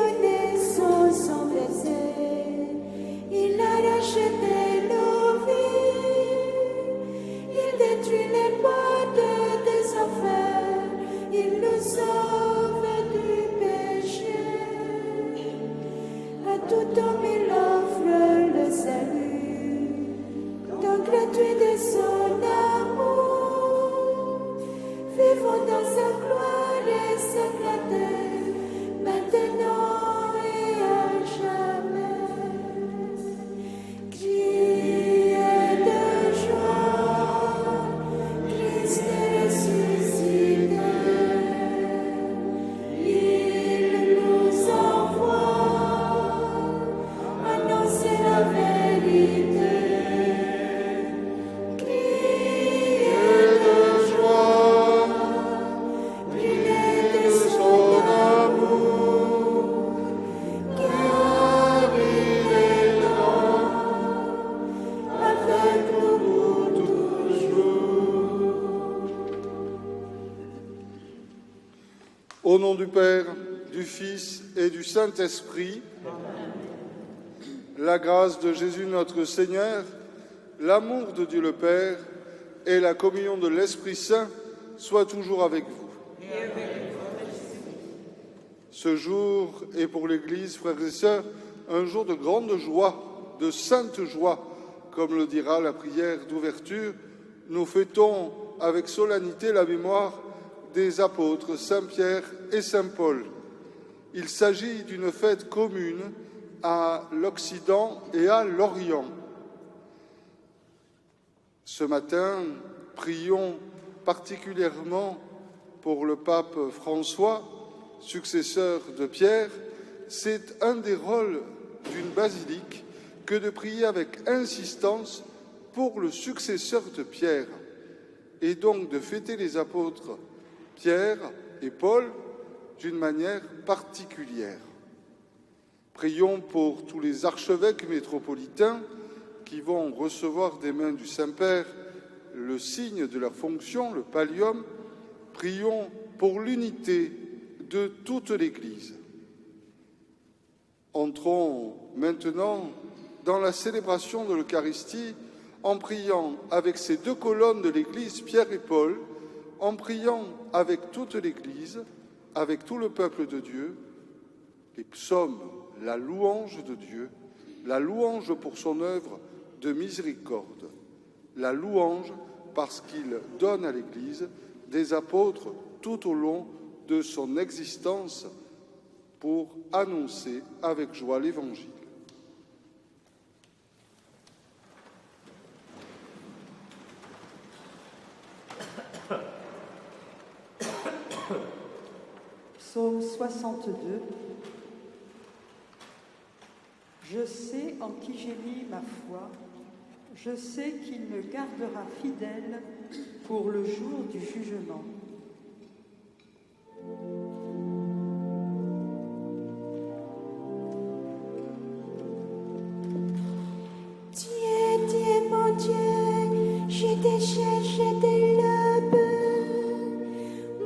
donné son sang versé, il a racheté nos vies, il détruit les portes des enfers, il nous sauve du péché. À tout homme il offre le salut, don gratuit de son amour. Vivons dans sa gloire et sa clarté, maintenant et à jamais. Criez de joie, Christ est ressuscité. Il nous envoie annoncer la vérité. Au nom du Père, du Fils et du Saint-Esprit, la grâce de Jésus notre Seigneur, l'amour de Dieu le Père et la communion de l'Esprit Saint soient toujours avec vous. Ce jour est pour l'Église, frères et sœurs, un jour de grande joie, de sainte joie, comme le dira la prière d'ouverture. Nous fêtons avec solennité la mémoire des apôtres Saint-Pierre et Saint-Paul. Il s'agit d'une fête commune à l'Occident et à l'Orient. Ce matin, prions particulièrement pour le pape François, successeur de Pierre. C'est un des rôles d'une basilique que de prier avec insistance pour le successeur de Pierre, et donc de fêter les apôtres Pierre et Paul d'une manière particulière. Prions pour tous les archevêques métropolitains qui vont recevoir des mains du Saint-Père le signe de leur fonction, le pallium. Prions pour l'unité de toute l'Église. Entrons maintenant dans la célébration de l'Eucharistie en priant avec ces deux colonnes de l'Église, Pierre et Paul, en priant avec toute l'Église, avec tout le peuple de Dieu, les psaumes, la louange de Dieu, la louange pour son œuvre de miséricorde, la louange parce qu'il donne à l'Église des apôtres tout au long de son existence pour annoncer avec joie l'Évangile. Psaume 62. Je sais en qui j'ai mis ma foi, je sais qu'il me gardera fidèle pour le jour du jugement. Dieu, Dieu, mon Dieu, je te cherche de l'aube.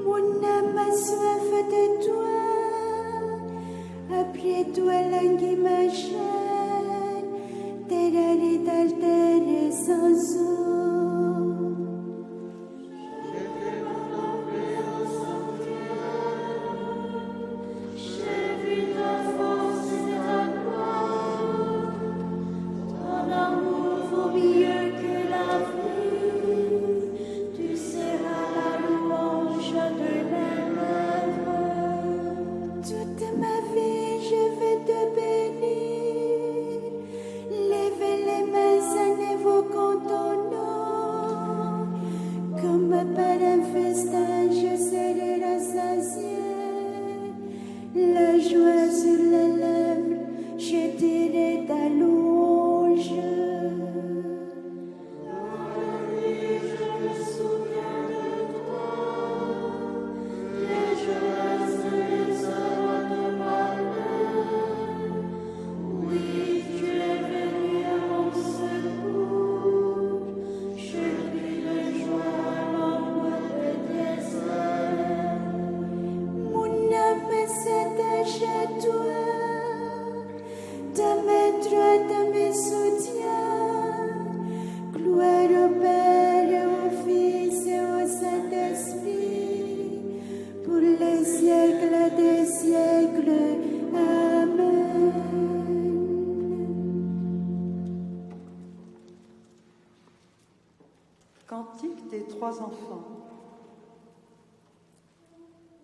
Mon âme a soif de toi. Après toi, langue ma chair, terre d'altère sans eau. Lève les mains en évoquant ton nom. 3 enfants.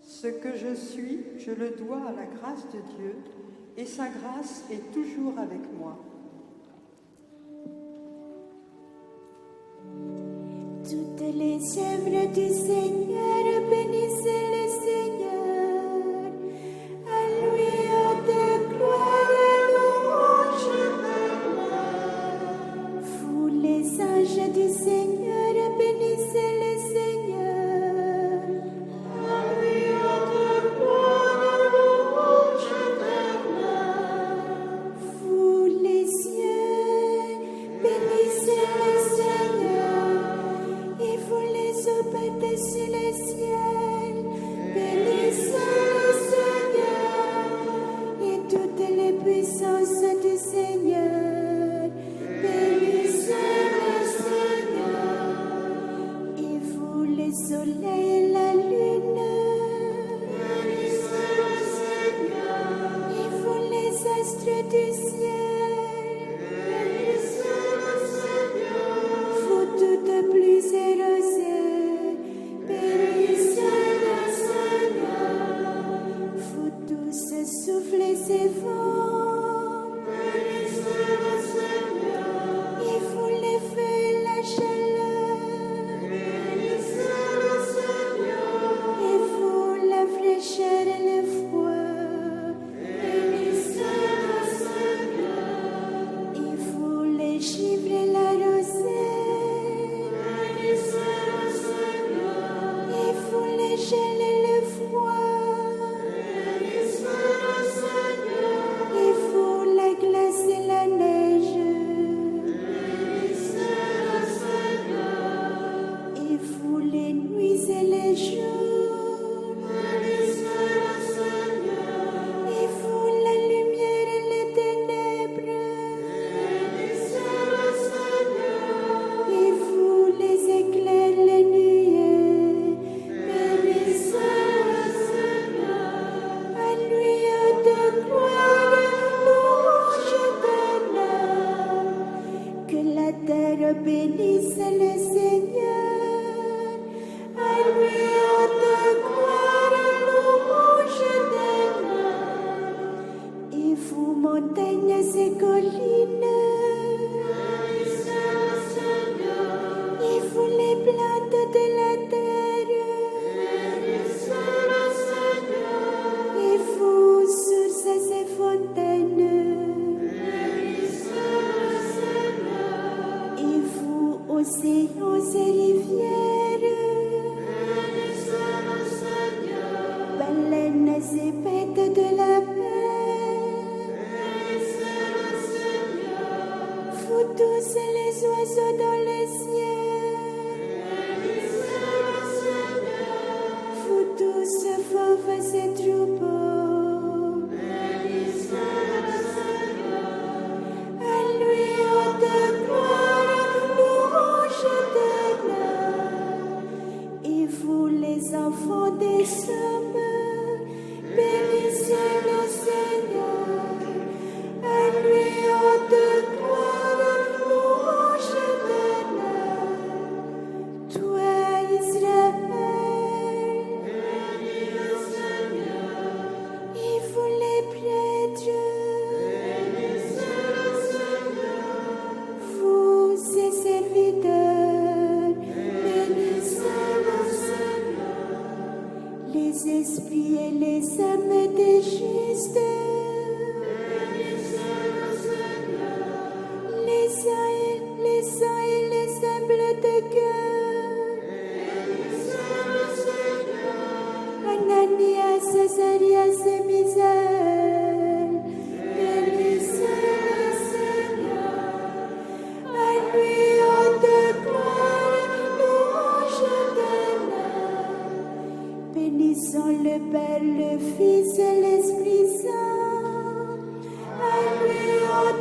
Ce que je suis, je le dois à la grâce de Dieu, et sa grâce est toujours avec moi. Toutes les œuvres du Seigneur, bénissez le Seigneur. À lui de gloire, louange et honneur. Vous les anges du Seigneur, bénissez le Seigneur. À lui de gloire, louange et honneur. Vous les cieux, bénissez le Seigneur. Et vous les eaux par-dessus le ciel, bénissez le Seigneur. Et toutes les puissances du Seigneur, bénissez le Seigneur. Et vous les soleils et la lune, bénissez le Seigneur. Et vous les astres du ciel, bénissez le Seigneur. Vous toutes pluies et rosiers, bénissez le Seigneur. Vous tous soufflez et vents, bénissez le Seigneur. Et vous les feux et la chaleur, bénissez le Seigneur. Et vous la fraîcheur et le froid, bénissez le Seigneur. Et vous les givres et la rosée, bénissez le Seigneur. Et vous les gels et le froid, bénissez le Seigneur. Et vous la glace et la neige, bénissez le Seigneur. Et vous les nuits et les jours, bénissez le Seigneur. Et vous la lumière et les ténèbres, bénissez le Seigneur. Et vous les éclairs, les nuées, bénissez le Seigneur. À lui de gloire, louange et honneur. Que la terre bénisse le Seigneur. À lui de gloire, louange et honneur. Et vous montagnes et collines, bénissez le Seigneur. Et vous les plantes de la terre, bénissez le Seigneur. Et vous sources et fontaines, bénissez le Seigneur. Et vous océans et rivières, bénissez le Seigneur. Baleines et bêtes de la mer, bénissez le Seigneur. Vous tous les oiseaux dans le ciel, bénissez le Seigneur. Vous tous fauves et troupeaux, bénissez le Seigneur. À lui de gloire, louange et honneur. Et vous les enfants des hommes, bénissez le Seigneur. À lui de gloire, louange et honneur. Toi, Israël, bénis le Seigneur. Et vous les prêtres, bénissez le Seigneur. Vous ses serviteurs, bénissez le Seigneur. Les esprits et les âmes des justes, bénissez le Seigneur. Les saints et les humbles de cœur, bénissez le Seigneur. Ananias, Azarias et Misaël, bénissez le Seigneur. À lui de gloire, louange et honneur. Bénissons le Père, le Fils et l'Esprit Saint. À lui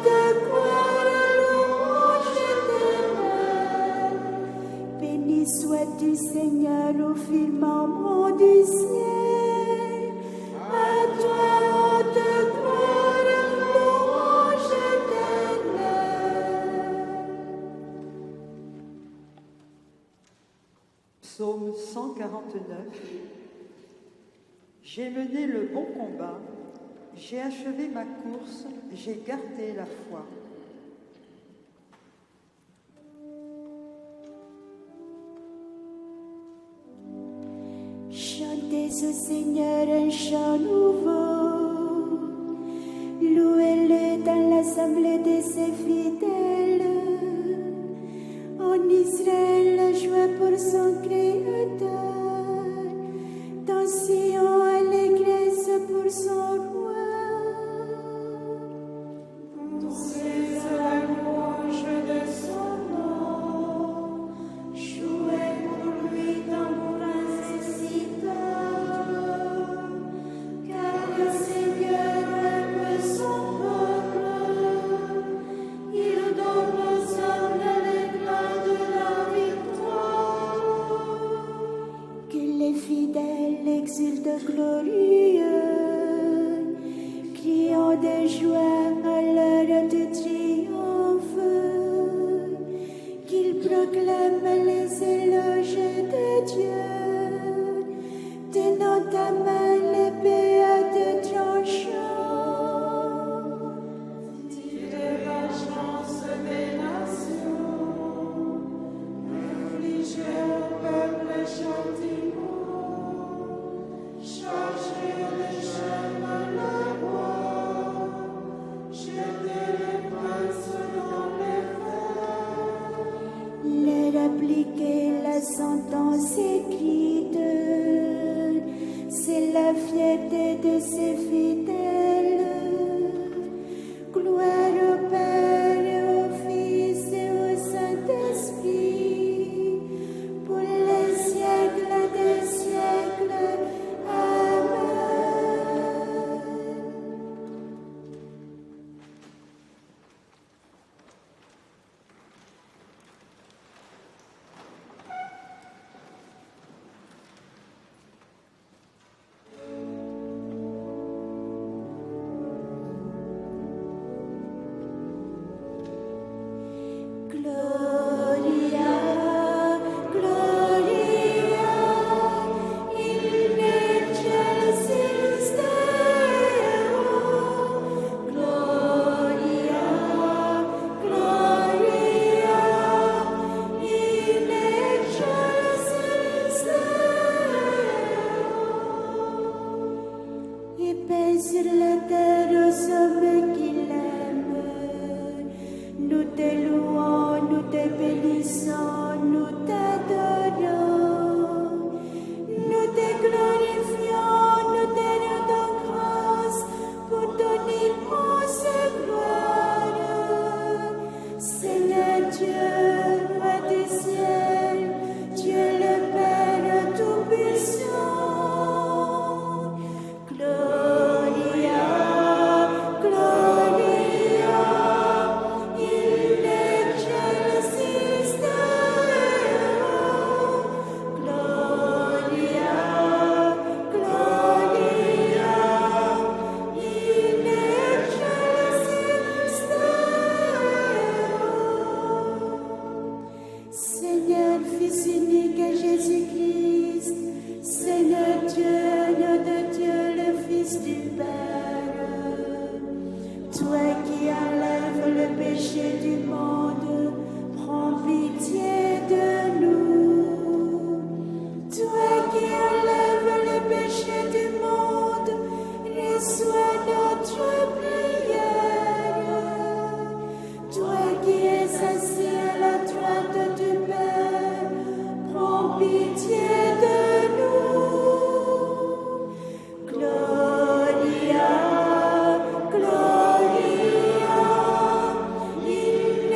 de gloire, louange et honneur. Béni sois-tu, Seigneur, au firmament du ciel. À toi, de gloire, louange et honneur. Psaume 149. J'ai mené le bon combat, j'ai achevé ma course, j'ai gardé la foi. Chantez au Seigneur un chant nouveau, louez-le dans l'assemblée de ses fidèles. En Israël, la joie pour son Créateur, dans Sion, allégresse pour son roi. Dansez à la louange de son nom, jouez pour lui tambourins et cithare, car le Seigneur aime son peuple, il donne aux hommes l'éclat de la victoire. Que les fidèles exultent glorieux, criant de joie à l'heure de triomphe, qu'ils proclament les éloges de Dieu, tenant à main l'épée à deux tranchants. Tirez la chance des nations, infligez au peuple châtiment, chargez les chaînes le bois, jetez les princes dans les fers. Leur appliquer la sentence écrite, c'est la fierté de ses fidèles. Gloire au Père et au Fils et au Saint-Esprit, pour les siècles des siècles. Amen. Gloria, Gloria, in excelsis Deo. Gloria, Gloria, in excelsis Deo. Et paix sur la terre aux hommes qui l'aiment. Nous te louons, nous te bénissons, nous t'adorons. Nous te glorifions, nous te rendons grâce pour ton immense gloire. Seigneur Dieu, roi du ciel, Dieu le Père Tout-Puissant. Gloria, Gloria, in excelsis Deo. Gloria, Gloria, in excelsis Deo. Seigneur, Fils unique à Jésus-Christ, Seigneur Dieu, nom de Dieu, le Fils du Père, toi qui enlèves le péché du monde, prends pitié de nous. Toi qui enlèves le péché du monde, reçois notre prière. Toi qui es assis à la droite du Père, prends pitié de nous. Gloria, Gloria, in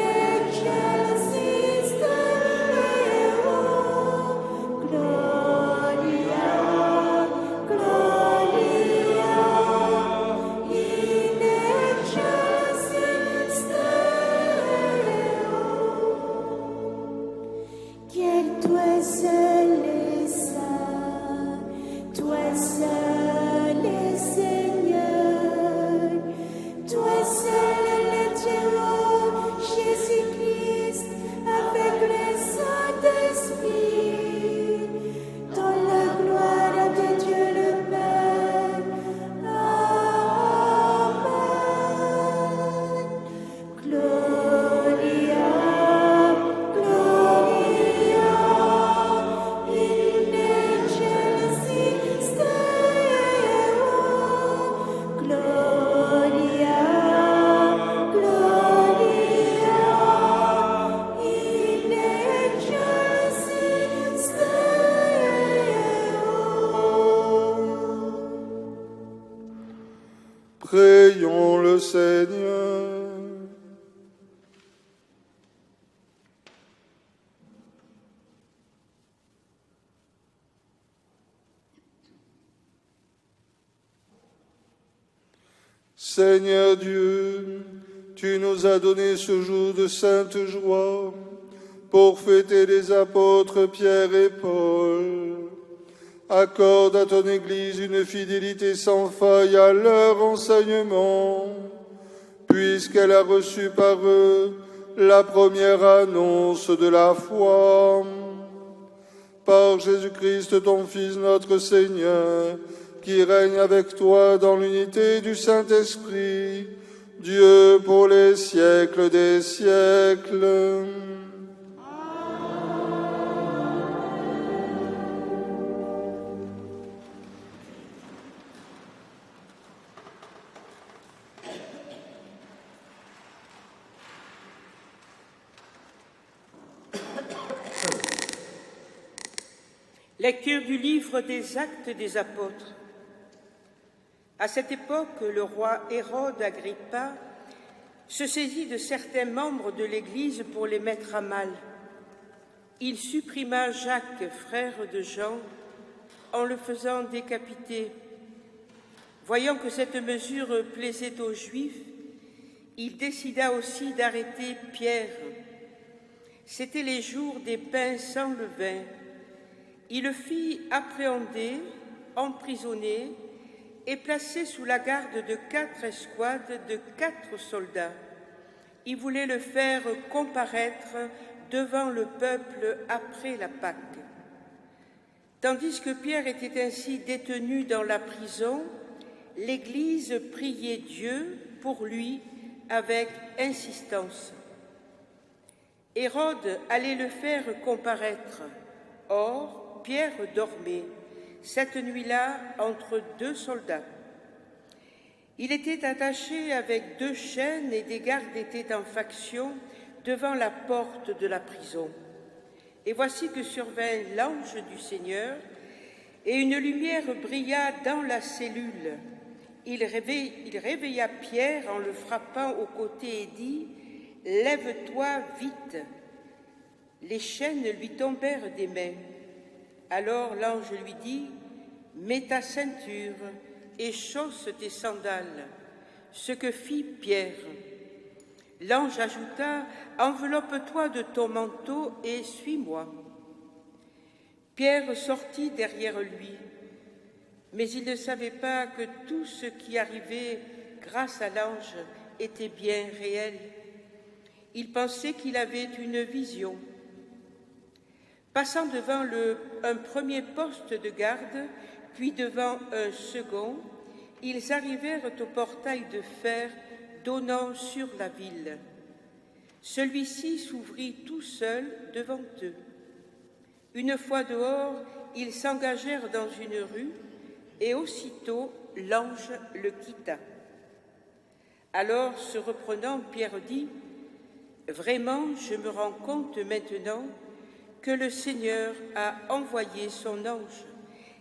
le Seigneur. Seigneur Dieu, tu nous as donné ce jour de sainte joie pour fêter les apôtres Pierre et Paul. Accorde à ton Église une fidélité sans faille à leur enseignement, puisqu'elle a reçu par eux la première annonce de la foi. Par Jésus-Christ, ton Fils, notre Seigneur, qui règne avec toi dans l'unité du Saint-Esprit, Dieu pour les siècles des siècles. Lecture du livre des Actes des Apôtres. À cette époque, le roi Hérode Agrippa se saisit de certains membres de l'Église pour les mettre à mal. Il supprima Jacques, frère de Jean, en le faisant décapiter. Voyant que cette mesure plaisait aux Juifs, il décida aussi d'arrêter Pierre. C'étaient les jours des pains sans levain. Il le fit appréhender, emprisonner et placé sous la garde de 4 escouades de 4 soldats. Il voulait le faire comparaître devant le peuple après la Pâque. Tandis que Pierre était ainsi détenu dans la prison, l'Église priait Dieu pour lui avec insistance. Hérode allait le faire comparaître. Or, Pierre dormait, cette nuit-là, entre 2 soldats. Il était attaché avec 2 chaînes et des gardes étaient en faction devant la porte de la prison. Et voici que survint l'ange du Seigneur, et une lumière brilla dans la cellule. Il réveilla Pierre en le frappant au côté et dit « Lève-toi vite !» Les chaînes lui tombèrent des mains. Alors l'ange lui dit « Mets ta ceinture et chausse tes sandales », ce que fit Pierre. L'ange ajouta « Enveloppe-toi de ton manteau et suis-moi ». Pierre sortit derrière lui, mais il ne savait pas que tout ce qui arrivait grâce à l'ange était bien réel. Il pensait qu'il avait une vision. Passant devant un premier poste de garde, puis devant un second, ils arrivèrent au portail de fer donnant sur la ville. Celui-ci s'ouvrit tout seul devant eux. Une fois dehors, ils s'engagèrent dans une rue et aussitôt l'ange le quitta. Alors, se reprenant, Pierre dit « Vraiment, je me rends compte maintenant que le Seigneur a envoyé son ange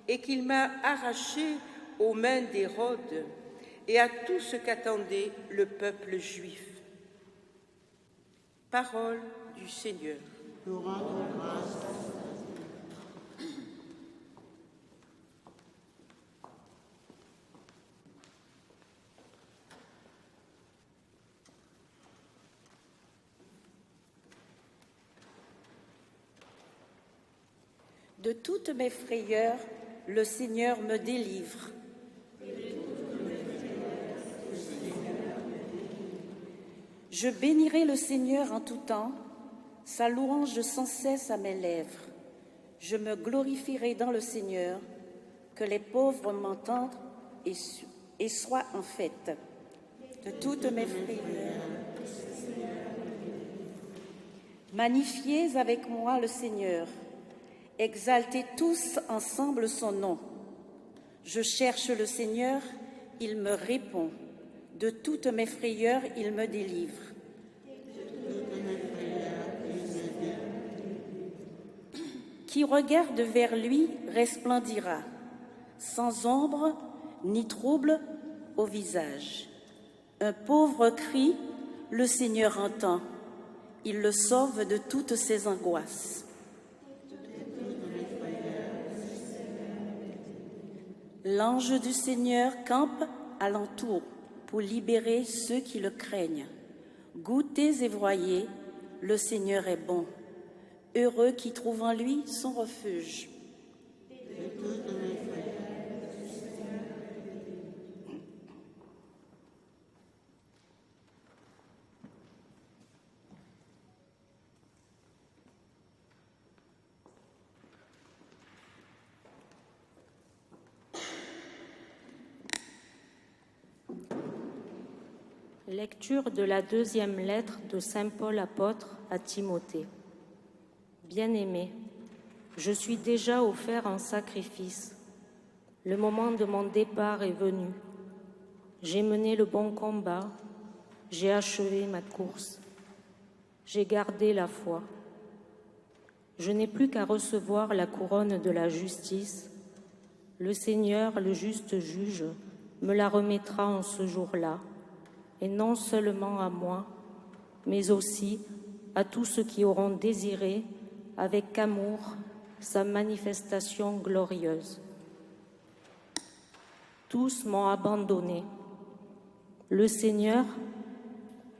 et qu'il m'a arraché aux mains d'Hérode et à tout ce qu'attendait le peuple juif. » Parole du Seigneur. Nous rendons grâce. De toutes mes frayeurs, le Seigneur me délivre. Je bénirai le Seigneur en tout temps, sa louange sans cesse à mes lèvres. Je me glorifierai dans le Seigneur, que les pauvres m'entendent et soient en fête. De toutes mes frayeurs, magnifiez avec moi le Seigneur. Exaltez tous ensemble son nom. Je cherche le Seigneur, il me répond. De toutes mes frayeurs, il me délivre. Qui regarde vers lui resplendira, sans ombre ni trouble au visage. Un pauvre crie, le Seigneur entend. Il le sauve de toutes ses angoisses. L'ange du Seigneur campe alentour pour libérer ceux qui le craignent. Goûtez et voyez, le Seigneur est bon. Heureux qui trouvent en lui son refuge. Lecture de la deuxième lettre de saint Paul apôtre à Timothée. Bien-aimé, je suis déjà offert en sacrifice. Le moment de mon départ est venu. J'ai mené le bon combat, j'ai achevé ma course. J'ai gardé la foi. Je n'ai plus qu'à recevoir la couronne de la justice. Le Seigneur, le juste juge, me la remettra en ce jour-là. Et non seulement à moi, mais aussi à tous ceux qui auront désiré avec amour sa manifestation glorieuse. Tous m'ont abandonné. Le Seigneur,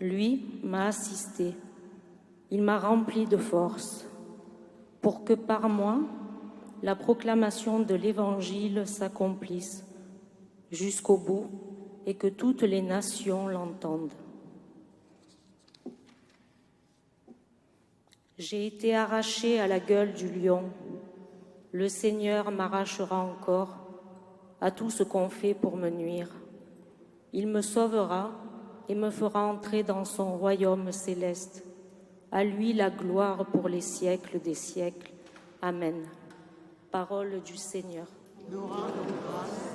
lui, m'a assisté. Il m'a rempli de force pour que par moi, la proclamation de l'Évangile s'accomplisse jusqu'au bout et que toutes les nations l'entendent. J'ai été arraché à la gueule du lion. Le Seigneur m'arrachera encore à tout ce qu'on fait pour me nuire. Il me sauvera et me fera entrer dans son royaume céleste. À lui la gloire pour les siècles des siècles. Amen. Parole du Seigneur. Nous rendons grâce.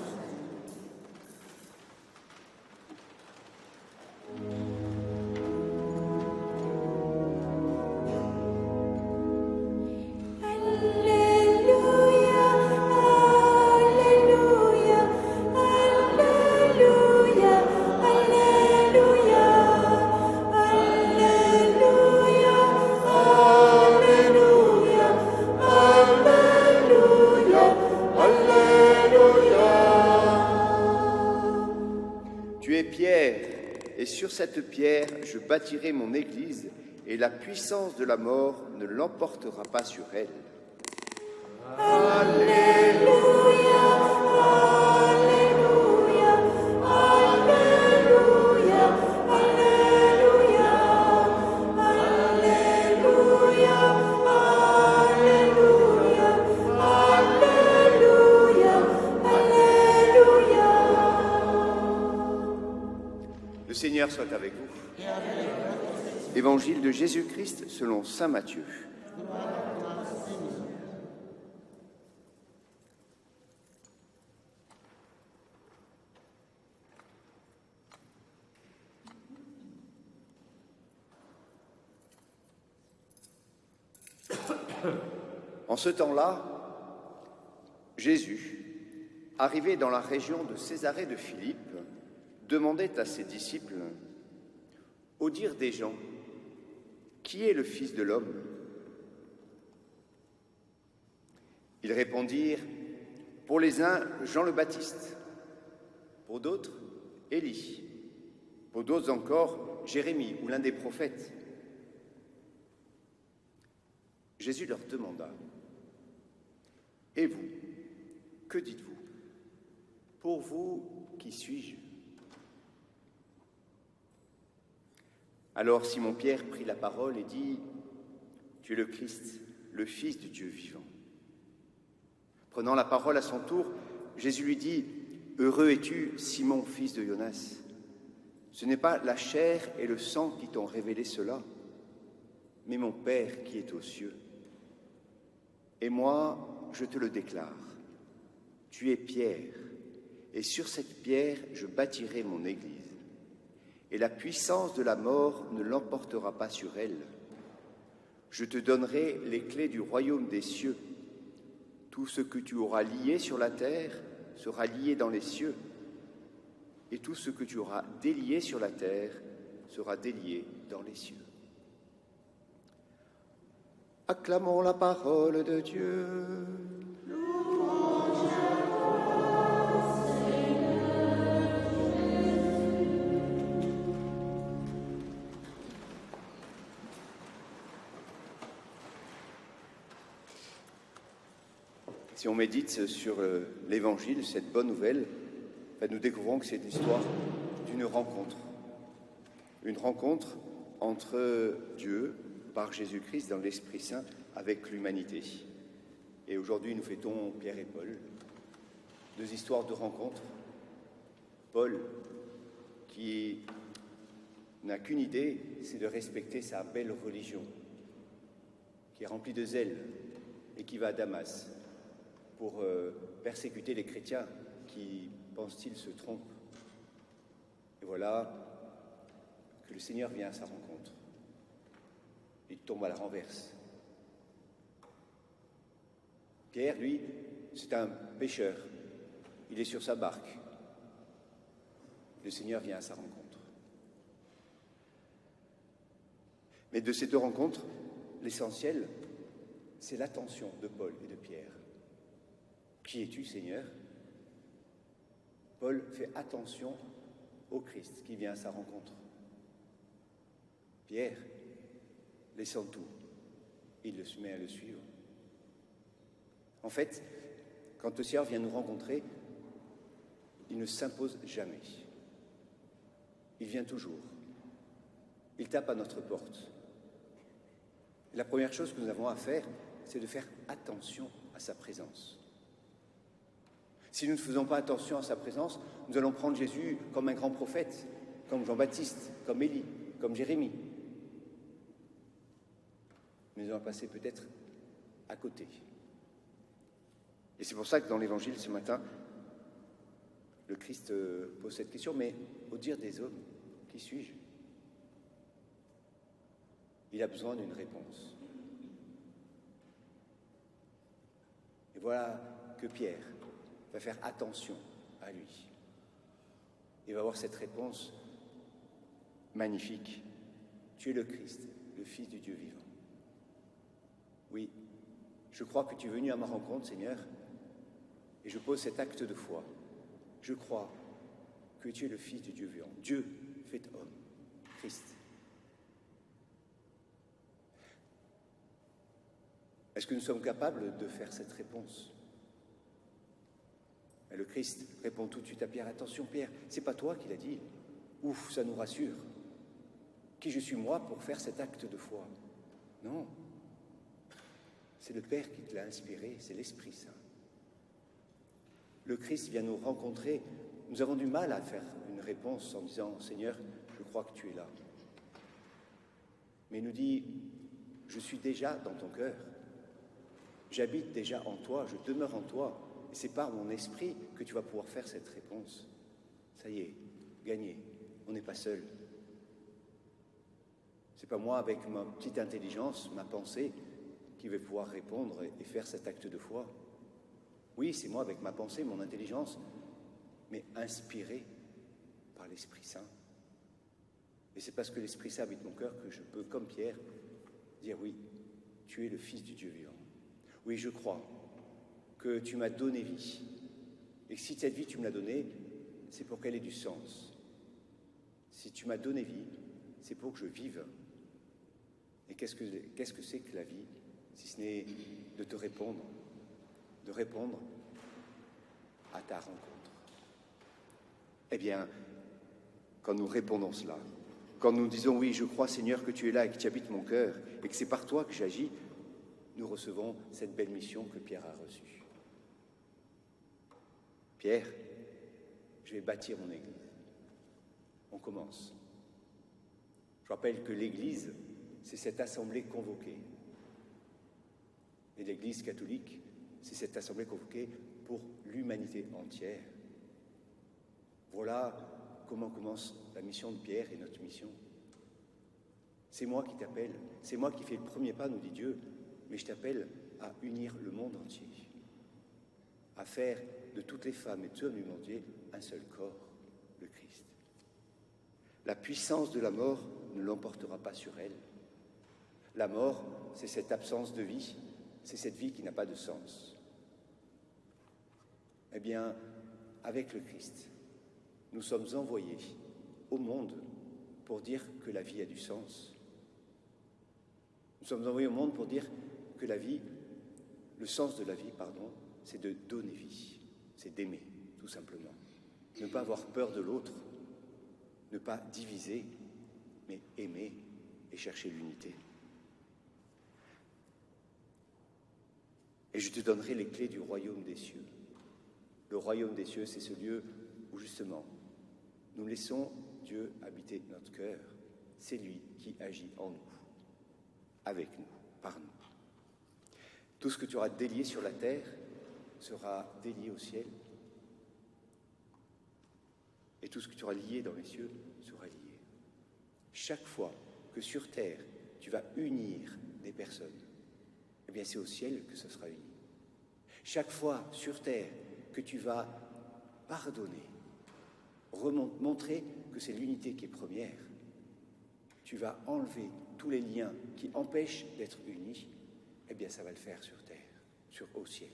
Alléluia, Alléluia, Alléluia, Alléluia, Alléluia, Alléluia, Alléluia. Tu es pierre, et sur cette pierre je bâtirai mon église, et la puissance de la mort ne l'emportera pas sur elle. Le Seigneur soit avec vous. Évangile de Jésus-Christ selon saint Matthieu. En ce temps-là, Jésus, arrivé dans la région de Césarée de Philippe, demandait à ses disciples, « Au dire des gens, qui est le Fils de l'homme ?» Ils répondirent, « Pour les uns, Jean le Baptiste, pour d'autres, Élie, pour d'autres encore, Jérémie ou l'un des prophètes. » Jésus leur demanda, « Et vous, que dites-vous? Pour vous, qui suis-je » Alors Simon-Pierre prit la parole et dit, « Tu es le Christ, le Fils du Dieu vivant. » Prenant la parole à son tour, Jésus lui dit, « Heureux es-tu, Simon, fils de Jonas. Ce n'est pas la chair et le sang qui t'ont révélé cela, mais mon Père qui est aux cieux. Et moi, je te le déclare, tu es Pierre, et sur cette pierre, je bâtirai mon église. Et la puissance de la mort ne l'emportera pas sur elle. Je te donnerai les clés du royaume des cieux. Tout ce que tu auras lié sur la terre sera lié dans les cieux, et tout ce que tu auras délié sur la terre sera délié dans les cieux. Acclamons la parole de Dieu. Si on médite sur l'Évangile, cette bonne nouvelle, nous découvrons que c'est l'histoire d'une rencontre. Une rencontre entre Dieu, par Jésus-Christ, dans l'Esprit Saint, avec l'humanité. Et aujourd'hui, nous fêtons Pierre et Paul, deux histoires de rencontre. Paul, qui n'a qu'une idée, c'est de respecter sa belle religion, qui est remplie de zèle et qui va à Damas pour persécuter les chrétiens qui, pensent-ils, se trompent. Et voilà que le Seigneur vient à sa rencontre. Il tombe à la renverse. Pierre, lui, c'est un pêcheur. Il est sur sa barque. Le Seigneur vient à sa rencontre. Mais de ces deux rencontres, l'essentiel, c'est l'attention de Paul et de Pierre. Qui es-tu, Seigneur ? Paul fait attention au Christ qui vient à sa rencontre. Pierre, laissant tout, il se met à le suivre. En fait, quand le Seigneur vient nous rencontrer, il ne s'impose jamais. Il vient toujours. Il tape à notre porte. Et la première chose que nous avons à faire, c'est de faire attention à sa présence. Si nous ne faisons pas attention à sa présence, nous allons prendre Jésus comme un grand prophète, comme Jean-Baptiste, comme Élie, comme Jérémie. Mais nous allons passer peut-être à côté. Et c'est pour ça que dans l'Évangile ce matin, le Christ pose cette question, mais au dire des hommes, qui suis-je ? Il a besoin d'une réponse. Et voilà que Pierre va faire attention à lui. Il va avoir cette réponse magnifique. Tu es le Christ, le Fils du Dieu vivant. Oui, je crois que tu es venu à ma rencontre, Seigneur, et je pose cet acte de foi. Je crois que tu es le Fils du Dieu vivant, Dieu fait homme, Christ. Est-ce que nous sommes capables de faire cette réponse ? Et le Christ répond tout de suite à Pierre, attention Pierre, c'est pas toi qui l'as dit. Ouf, ça nous rassure. Qui je suis moi pour faire cet acte de foi ? Non. C'est le Père qui te l'a inspiré, c'est l'Esprit Saint. Le Christ vient nous rencontrer. Nous avons du mal à faire une réponse en disant, Seigneur, je crois que tu es là. Mais il nous dit, je suis déjà dans ton cœur. J'habite déjà en toi, je demeure en toi. Et c'est par mon esprit que tu vas pouvoir faire cette réponse. Ça y est, gagné. On n'est pas seul. C'est pas moi avec ma petite intelligence, ma pensée, qui vais pouvoir répondre et faire cet acte de foi. Oui, c'est moi avec ma pensée, mon intelligence, mais inspiré par l'Esprit Saint. Et c'est parce que l'Esprit Saint habite mon cœur que je peux, comme Pierre, dire oui, tu es le Fils du Dieu vivant. Oui, je crois que tu m'as donné vie. Et que si cette vie, tu me l'as donnée, c'est pour qu'elle ait du sens. Si tu m'as donné vie, c'est pour que je vive. Et qu'est-ce que c'est que la vie, si ce n'est de te répondre, de répondre à ta rencontre. Eh bien, quand nous répondons cela, quand nous disons oui, je crois Seigneur que tu es là et que tu habites mon cœur et que c'est par toi que j'agis, nous recevons cette belle mission que Pierre a reçue. Pierre, je vais bâtir mon église. On commence. Je rappelle que l'église, c'est cette assemblée convoquée. Et l'église catholique, c'est cette assemblée convoquée pour l'humanité entière. Voilà comment commence la mission de Pierre et notre mission. C'est moi qui t'appelle, c'est moi qui fais le premier pas, nous dit Dieu, mais je t'appelle à unir le monde entier, à faire de toutes les femmes et de tous les hommes du monde entier un seul corps, le Christ. La puissance de la mort ne l'emportera pas sur elle. La mort, c'est cette absence de vie, c'est cette vie qui n'a pas de sens. Eh bien, avec le Christ, nous sommes envoyés au monde pour dire que la vie a du sens. Nous sommes envoyés au monde pour dire que la vie, le sens de la vie, c'est de donner vie, c'est d'aimer, tout simplement. Ne pas avoir peur de l'autre, ne pas diviser, mais aimer et chercher l'unité. Et je te donnerai les clés du royaume des cieux. Le royaume des cieux, c'est ce lieu où, justement, nous laissons Dieu habiter notre cœur. C'est lui qui agit en nous, avec nous, par nous. Tout ce que tu auras délié sur la terre sera délié au ciel. Et tout ce que tu auras lié dans les cieux sera lié. Chaque fois que sur terre, tu vas unir des personnes, eh bien c'est au ciel que ce sera uni. Chaque fois sur terre que tu vas pardonner, montrer que c'est l'unité qui est première, tu vas enlever tous les liens qui empêchent d'être unis, eh bien ça va le faire sur terre, au ciel.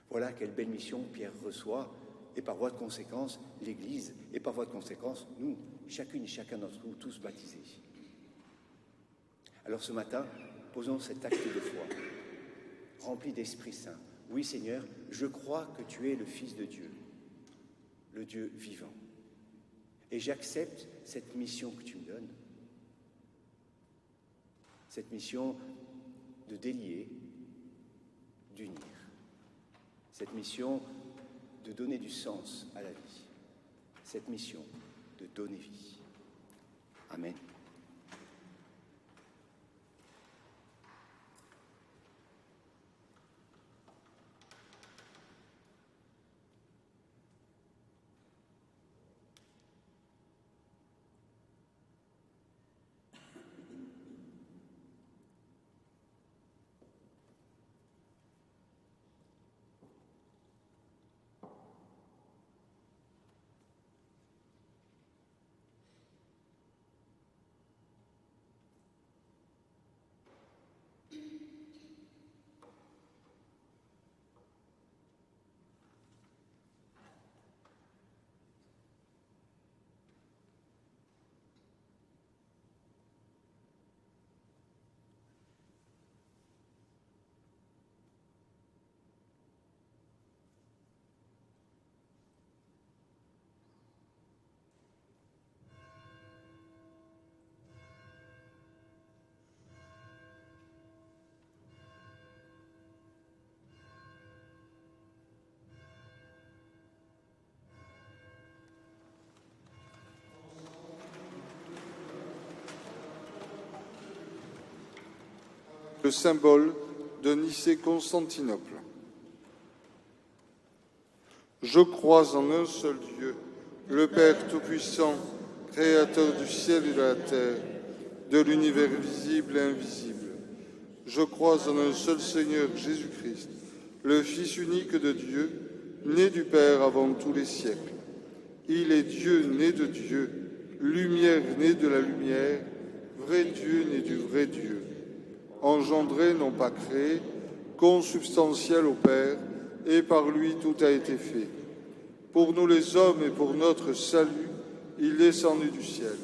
Voilà quelle belle mission Pierre reçoit, et par voie de conséquence, l'Église, et par voie de conséquence, nous, chacune et chacun d'entre nous, tous baptisés. Alors ce matin, posons cet acte de foi, rempli d'Esprit Saint. Oui Seigneur, je crois que tu es le Fils de Dieu, le Dieu vivant. Et j'accepte cette mission que tu me donnes, cette mission de délier, d'unir, cette mission de donner du sens à la vie, cette mission de donner vie. Amen. Le symbole de Nicée-Constantinople. Je crois en un seul Dieu, le Père Tout-Puissant, Créateur du ciel et de la terre, de l'univers visible et invisible. Je crois en un seul Seigneur Jésus-Christ, le Fils unique de Dieu, né du Père avant tous les siècles. Il est Dieu né de Dieu, lumière née de la lumière, vrai Dieu né du vrai Dieu. Engendré, non pas créé, consubstantiel au Père, et par lui tout a été fait. Pour nous les hommes et pour notre salut, il est descendu du ciel.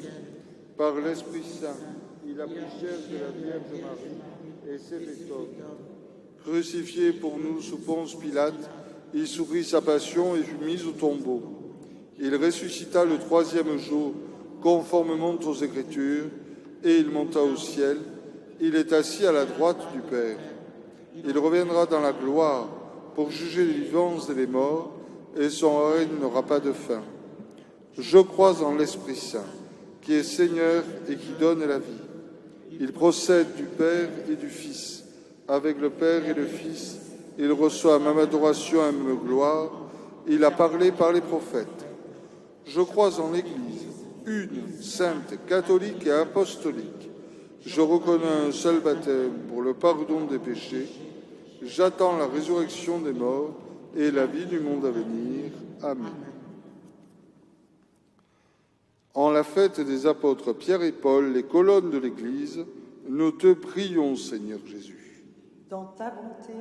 Par l'Esprit Saint, il a pris chair de la Vierge Marie et s'est fait homme. Crucifié pour nous sous Ponce Pilate, il souffrit sa passion et fut mis au tombeau. Il ressuscita le troisième jour, conformément aux Écritures, et il monta au ciel. Il est assis à la droite du Père. Il reviendra dans la gloire pour juger les vivants et les morts, et son règne n'aura pas de fin. Je crois en l'Esprit Saint, qui est Seigneur et qui donne la vie. Il procède du Père et du Fils. Avec le Père et le Fils, il reçoit même adoration et même gloire. Il a parlé par les prophètes. Je crois en l'Église, une, sainte, catholique et apostolique. Je reconnais un seul baptême pour le pardon des péchés. J'attends la résurrection des morts et la vie du monde à venir. Amen. En la fête des apôtres Pierre et Paul, les colonnes de l'Église, nous te prions, Seigneur Jésus. Dans ta bonté,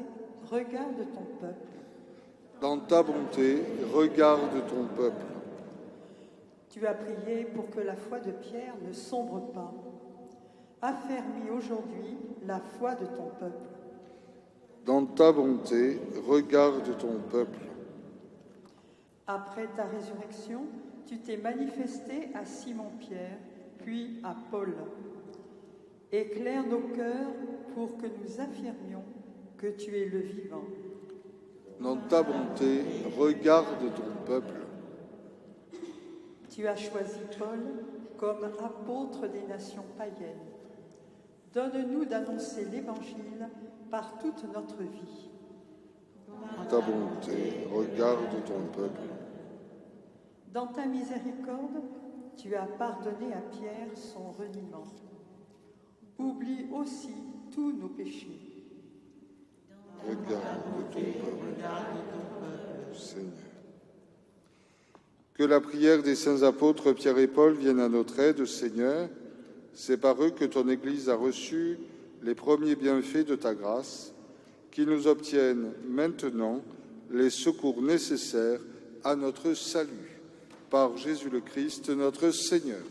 regarde ton peuple. Dans ta bonté, regarde ton peuple. Tu as prié pour que la foi de Pierre ne sombre pas. Affermis aujourd'hui la foi de ton peuple. Dans ta bonté, regarde ton peuple. Après ta résurrection, tu t'es manifesté à Simon-Pierre, puis à Paul. Éclaire nos cœurs pour que nous affirmions que tu es le vivant. Dans ta bonté, regarde ton peuple. Tu as choisi Paul comme apôtre des nations païennes. Donne-nous d'annoncer l'Évangile par toute notre vie. Dans ta bonté, regarde ton peuple. Dans ta miséricorde, tu as pardonné à Pierre son reniement. Oublie aussi tous nos péchés. Regarde ton peuple, Seigneur. Que la prière des saints apôtres Pierre et Paul vienne à notre aide, Seigneur. C'est par eux que ton Église a reçu les premiers bienfaits de ta grâce, qu'ils nous obtiennent maintenant les secours nécessaires à notre salut. Par Jésus le Christ, notre Seigneur.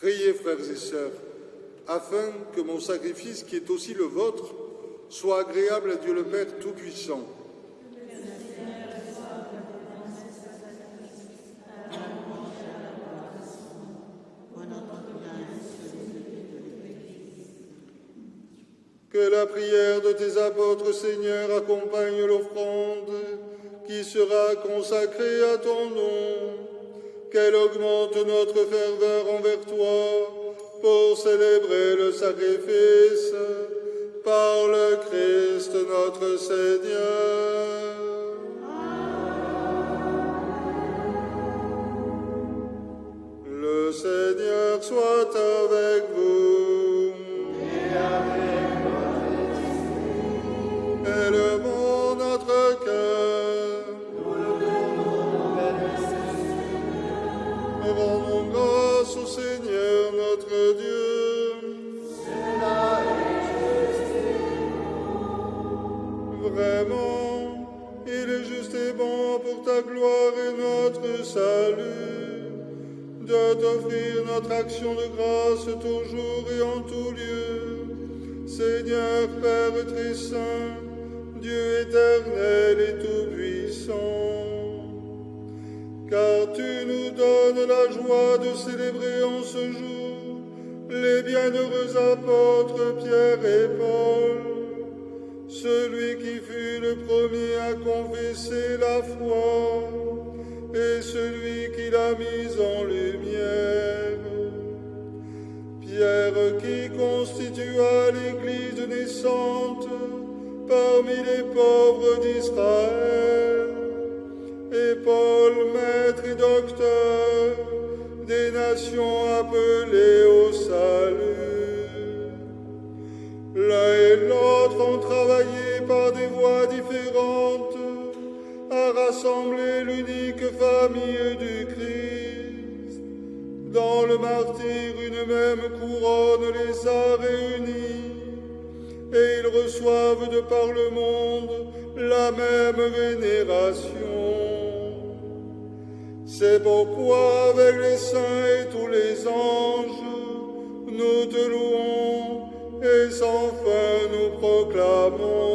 Priez, frères et sœurs, afin que mon sacrifice, qui est aussi le vôtre, soit agréable à Dieu le Père Tout-Puissant. Que la prière de tes apôtres, Seigneur, accompagne l'offrande qui sera consacrée à ton nom. Qu'elle augmente notre ferveur envers toi pour célébrer le sacrifice par le Christ notre Seigneur. Le Seigneur soit avec vous. Et avec votre esprit. Élevons notre cœur. Nous le tournons vers le Seigneur. Rendons grâce au Seigneur notre Dieu. Cela est juste et bon. Vraiment, il est juste et bon pour ta gloire et notre salut de t'offrir notre action de grâce toujours et en tout lieu. Seigneur Père très saint, Dieu éternel et tout-puissant, car tu nous donnes la joie de célébrer en ce jour les bienheureux apôtres Pierre et Paul, celui qui fut le premier à confesser la foi et celui qui l'a mise en lumière. Pierre qui constitua l'Église naissante parmi les pauvres d'Israël, et Paul, maître et docteur des nations appelées au salut. L'un et l'autre ont travaillé par des voies différentes à rassembler l'unique famille du Christ. Dans le martyre, une même couronne les a réunis, et ils reçoivent de par le monde la même vénération. C'est pourquoi, avec les saints et tous les anges, nous te louons et sans fin nous proclamons.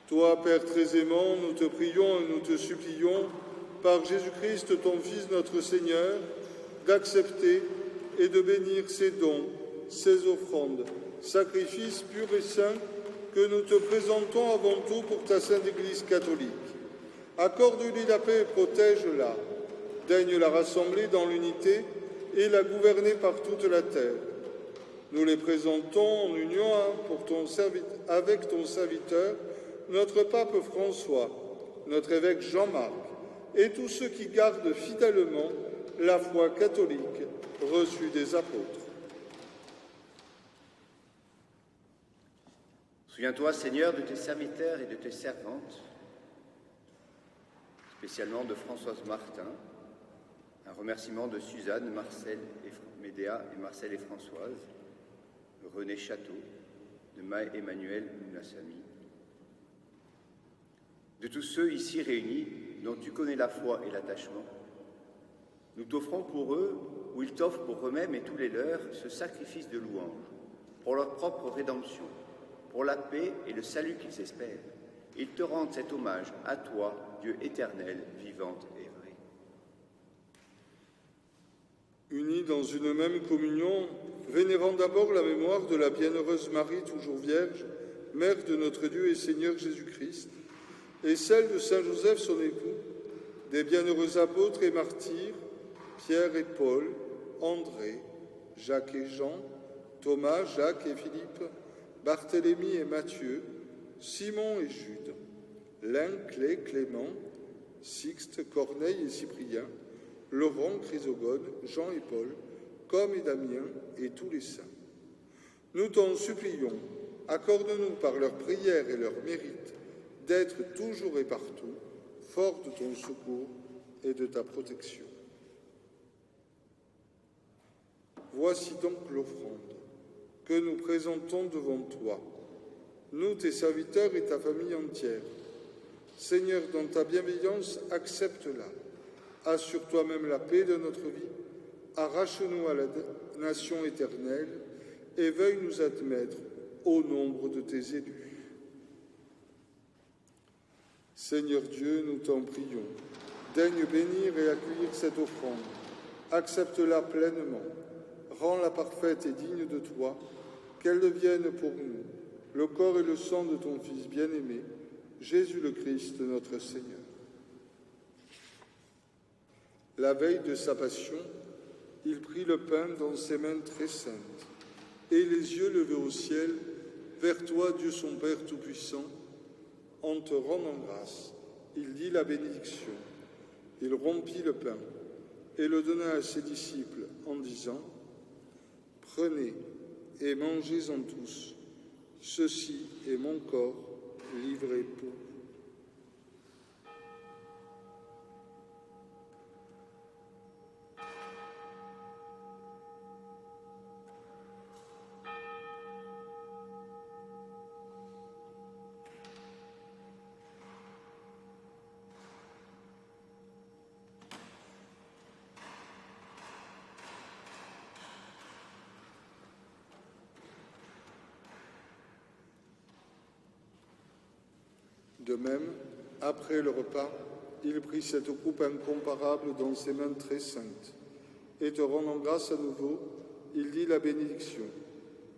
Toi, Père très aimant, nous te prions et nous te supplions, par Jésus-Christ, ton Fils, notre Seigneur, d'accepter et de bénir ces dons, ces offrandes, sacrifices purs et saints que nous te présentons avant tout pour ta Sainte Église catholique. Accorde-lui la paix et protège-la. Daigne la rassembler dans l'unité et la gouverner par toute la terre. Nous les présentons en union avec ton serviteur, notre pape François, notre évêque Jean-Marc, et tous ceux qui gardent fidèlement la foi catholique reçue des apôtres. Souviens-toi, Seigneur, de tes serviteurs et de tes servantes, spécialement de Françoise Martin, un remerciement de Suzanne, Marcel et Médéa et Marcel et Françoise, René Château, de Emmanuel Mounassami, de tous ceux ici réunis dont tu connais la foi et l'attachement, nous t'offrons pour eux, ou ils t'offrent pour eux-mêmes et tous les leurs, ce sacrifice de louange, pour leur propre rédemption, pour la paix et le salut qu'ils espèrent. Ils te rendent cet hommage à toi, Dieu éternel, vivante et vrai. Unis dans une même communion, vénérant d'abord la mémoire de la bienheureuse Marie, toujours vierge, mère de notre Dieu et Seigneur Jésus-Christ, et celle de Saint Joseph, son époux, des bienheureux apôtres et martyrs, Pierre et Paul, André, Jacques et Jean, Thomas, Jacques et Philippe, Barthélemy et Matthieu, Simon et Jude, Lin, Clé, Clément, Sixte, Corneille et Cyprien, Laurent, Chrysogone, Jean et Paul, Com et Damien et tous les saints. Nous t'en supplions, accorde-nous par leurs prières et leurs mérites d'être toujours et partout forts de ton secours et de ta protection. Voici donc l'offrande que nous présentons devant toi, nous, tes serviteurs et ta famille entière. Seigneur, dans ta bienveillance, accepte-la. Assure toi-même la paix de notre vie, arrache-nous à la nation éternelle et veuille nous admettre au nombre de tes élus. Seigneur Dieu, nous t'en prions, daigne bénir et accueillir cette offrande. Accepte-la pleinement, rends-la parfaite et digne de toi, qu'elle devienne pour nous le corps et le sang de ton Fils bien-aimé, Jésus le Christ, notre Seigneur. La veille de sa passion, il prit le pain dans ses mains très saintes, et les yeux levés au ciel, vers toi, Dieu son Père Tout-Puissant, en te rendant grâce, il dit la bénédiction. Il rompit le pain et le donna à ses disciples en disant : « Prenez et mangez-en tous, ceci est mon corps livré pour vous. » De même, après le repas, il prit cette coupe incomparable dans ses mains très saintes, et te rendant grâce à nouveau, il dit la bénédiction,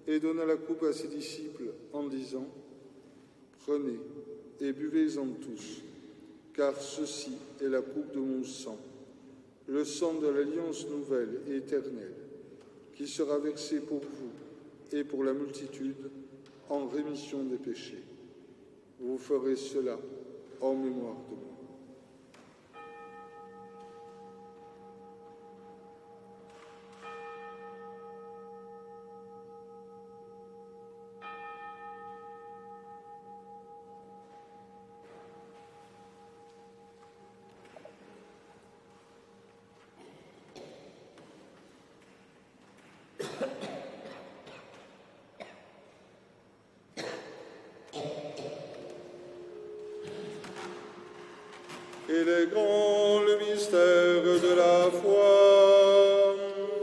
et donna la coupe à ses disciples en disant : « Prenez et buvez-en tous, car ceci est la coupe de mon sang, le sang de l'alliance nouvelle et éternelle, qui sera versé pour vous et pour la multitude en rémission des péchés. Vous ferez cela en mémoire de moi. » Et les grands, le mystère de la foi.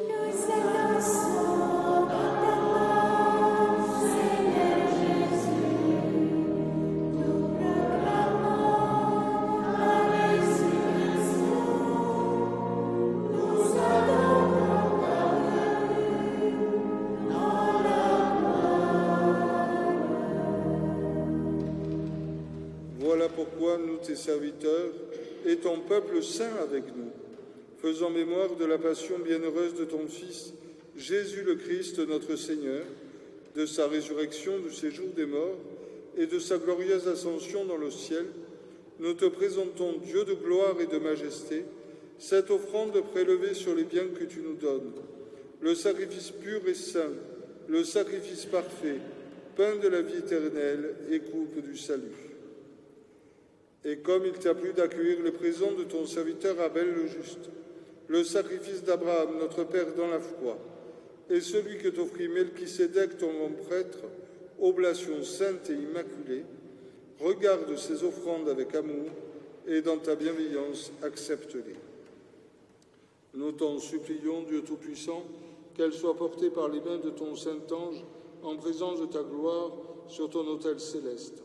Nous annonçons ta mort, Seigneur Jésus. Nous proclamons ta résurrection. Nous adorons ta venue dans la gloire. Voilà pourquoi nous, tes serviteurs, et ton peuple saint avec nous, faisant mémoire de la passion bienheureuse de ton Fils, Jésus le Christ, notre Seigneur, de sa résurrection du séjour des morts et de sa glorieuse ascension dans le ciel, nous te présentons, Dieu de gloire et de majesté, cette offrande prélevée sur les biens que tu nous donnes, le sacrifice pur et saint, le sacrifice parfait, pain de la vie éternelle et coupe du salut. Et comme il t'a plu d'accueillir le présent de ton serviteur Abel le juste, le sacrifice d'Abraham, notre Père dans la foi, et celui que t'offrit Melchisédek, ton grand prêtre, oblation sainte et immaculée, regarde ces offrandes avec amour et dans ta bienveillance accepte-les. Nous t'en supplions, Dieu Tout-Puissant, qu'elles soient portées par les mains de ton Saint-Ange en présence de ta gloire sur ton autel céleste,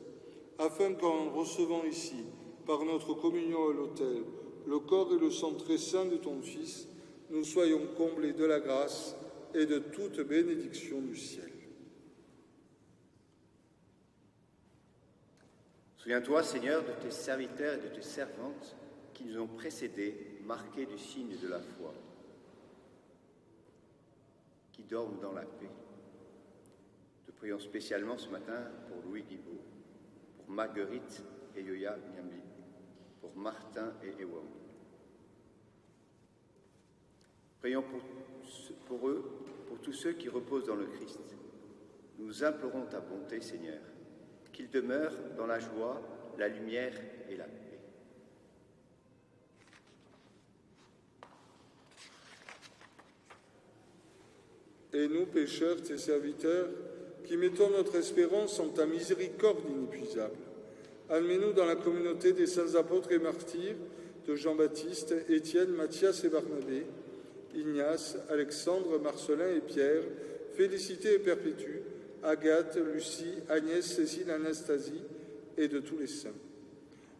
afin qu'en recevant ici, par notre communion à l'autel, le corps et le sang très saint de ton Fils, nous soyons comblés de la grâce et de toute bénédiction du ciel. Souviens-toi, Seigneur, de tes serviteurs et de tes servantes qui nous ont précédés, marqués du signe de la foi, qui dorment dans la paix. Te prions spécialement ce matin pour Louis Guibaud, pour Marguerite et Yoya Nyambi, pour Martin et Ewam. Prions pour eux, pour tous ceux qui reposent dans le Christ. Nous implorons ta bonté, Seigneur, qu'ils demeurent dans la joie, la lumière et la paix. Et nous, pécheurs, tes serviteurs, qui mettons notre espérance en ta miséricorde inépuisable, admets-nous dans la communauté des saints apôtres et martyrs de Jean-Baptiste, Étienne, Matthias et Barnabé, Ignace, Alexandre, Marcelin et Pierre, Félicité et Perpétue, Agathe, Lucie, Agnès, Cécile, Anastasie et de tous les saints.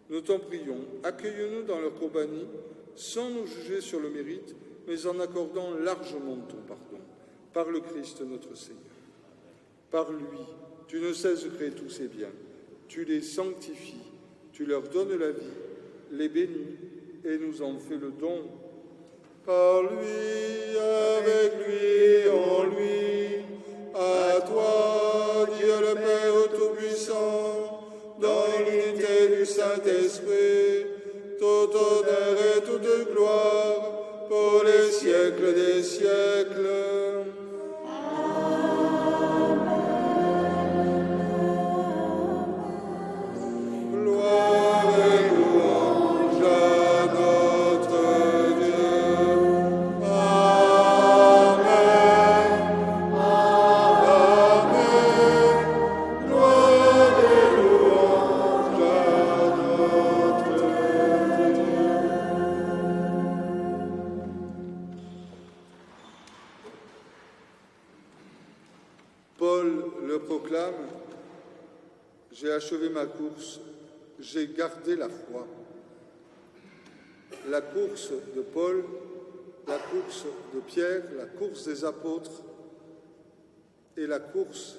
Nous t'en prions, accueille-nous dans leur compagnie, sans nous juger sur le mérite, mais en accordant largement ton pardon, par le Christ notre Seigneur. Par lui, tu ne cesses de créer tous ces biens, tu les sanctifies, tu leur donnes la vie, les bénis et nous en fais le don. Par lui, avec lui, en lui, à toi, Dieu le Père Tout-Puissant, dans l'unité du Saint-Esprit, tout honneur et toute gloire, pour les siècles des siècles. J'ai achevé ma course, j'ai gardé la foi. La course de Paul, la course de Pierre, la course des apôtres et la course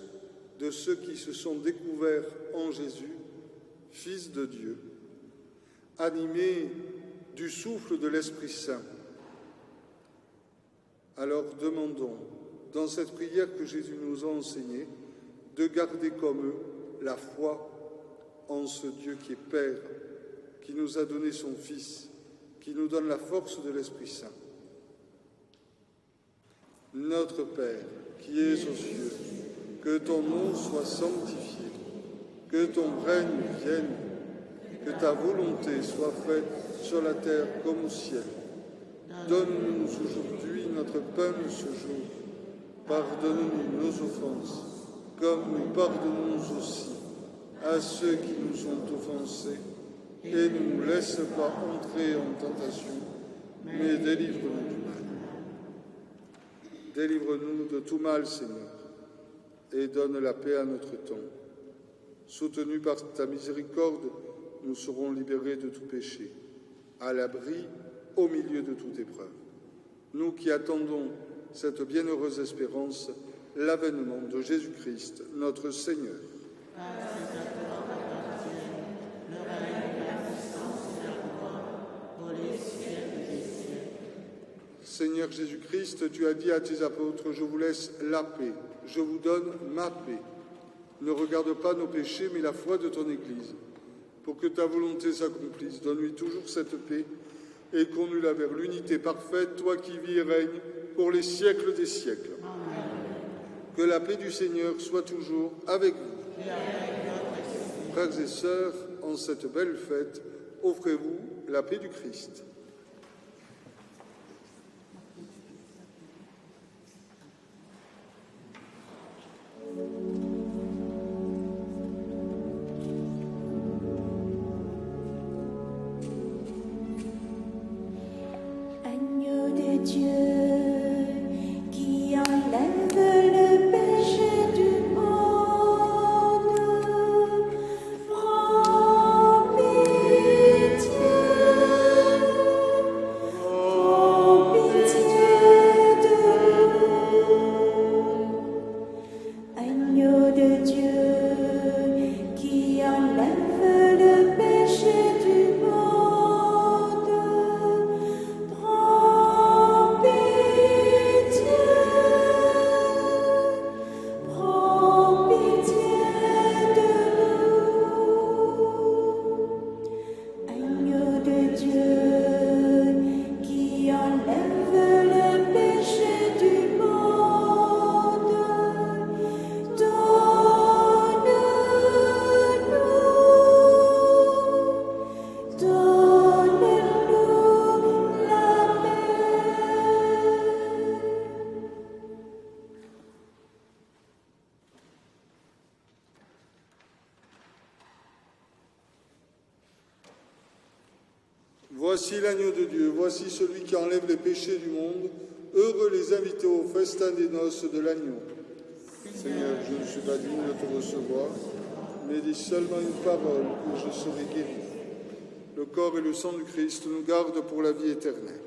de ceux qui se sont découverts en Jésus, Fils de Dieu, animés du souffle de l'Esprit Saint. Alors demandons, dans cette prière que Jésus nous a enseignée, de garder comme eux la foi en ce Dieu qui est Père, qui nous a donné son Fils, qui nous donne la force de l'Esprit Saint. Notre Père, qui es aux cieux, que ton nom soit sanctifié, que ton règne vienne, que ta volonté soit faite sur la terre comme au ciel. Donne-nous aujourd'hui notre pain de ce jour. Pardonne-nous nos offenses, comme nous pardonnons aussi à ceux qui nous ont offensés, et ne nous laisse pas entrer en tentation, mais délivre-nous du mal. Délivre-nous de tout mal, Seigneur, et donne la paix à notre temps. Soutenus par ta miséricorde, nous serons libérés de tout péché, à l'abri, au milieu de toute épreuve. Nous qui attendons cette bienheureuse espérance, l'avènement de Jésus-Christ, notre Seigneur. Seigneur Jésus-Christ, tu as dit à tes apôtres, je vous laisse la paix, je vous donne ma paix. Ne regarde pas nos péchés, mais la foi de ton Église. Pour que ta volonté s'accomplisse, donne-lui toujours cette paix et conduis-la vers l'unité parfaite, toi qui vis et règnes pour les siècles des siècles. Amen. Que la paix du Seigneur soit toujours avec vous. Frères et sœurs, en cette belle fête, offrez-vous la paix du Christ. Voici l'agneau de Dieu, voici celui qui enlève les péchés du monde. Heureux les invités au festin des noces de l'agneau. Seigneur, je ne suis pas digne de te recevoir, mais dis seulement une parole et je serai guéri. Le corps et le sang du Christ nous gardent pour la vie éternelle.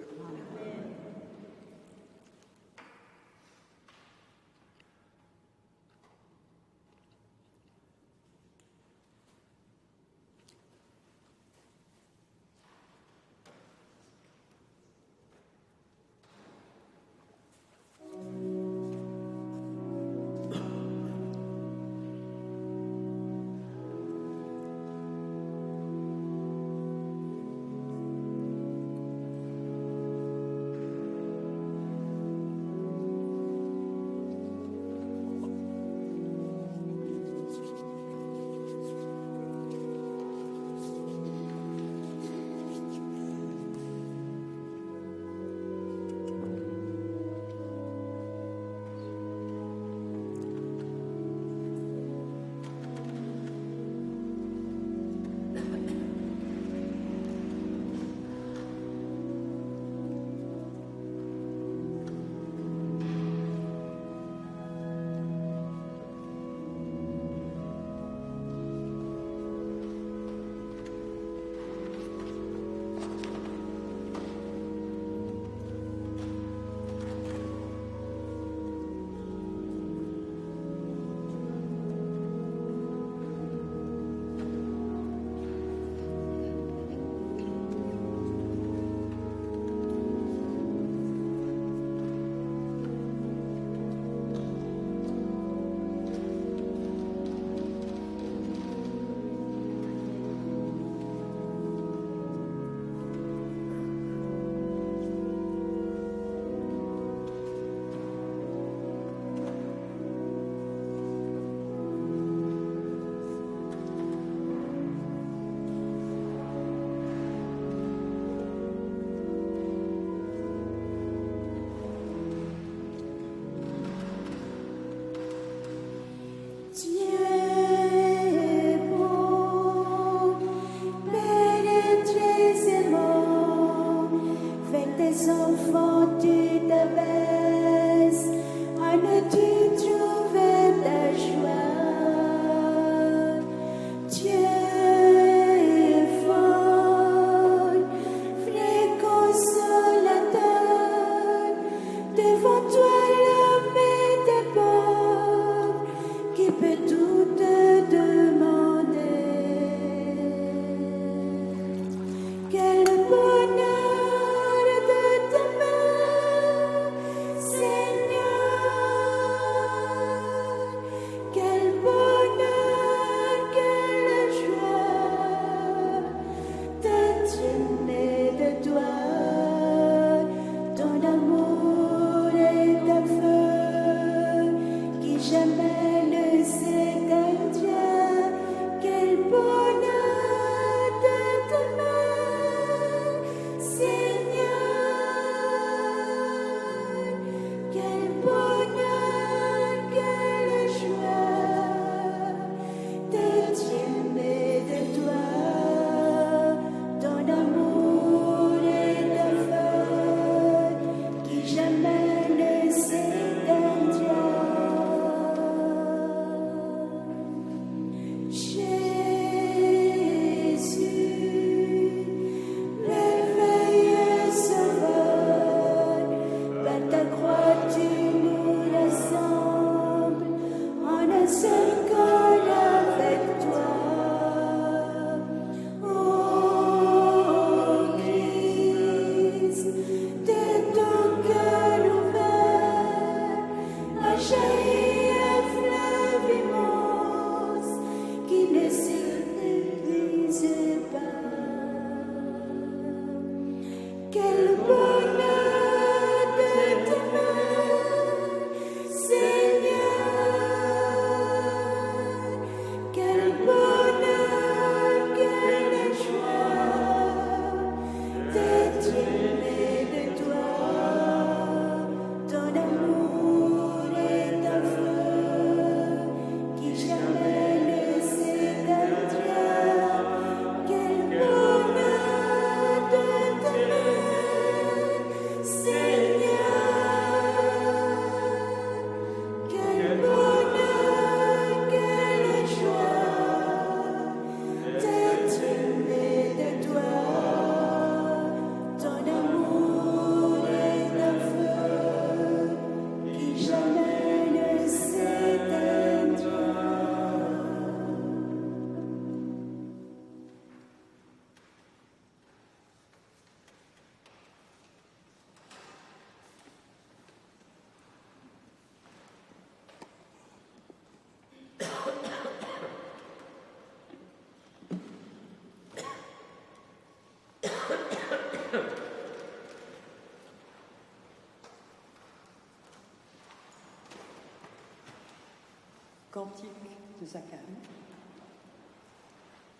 Cantique de Zacharie,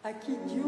à qui Dieu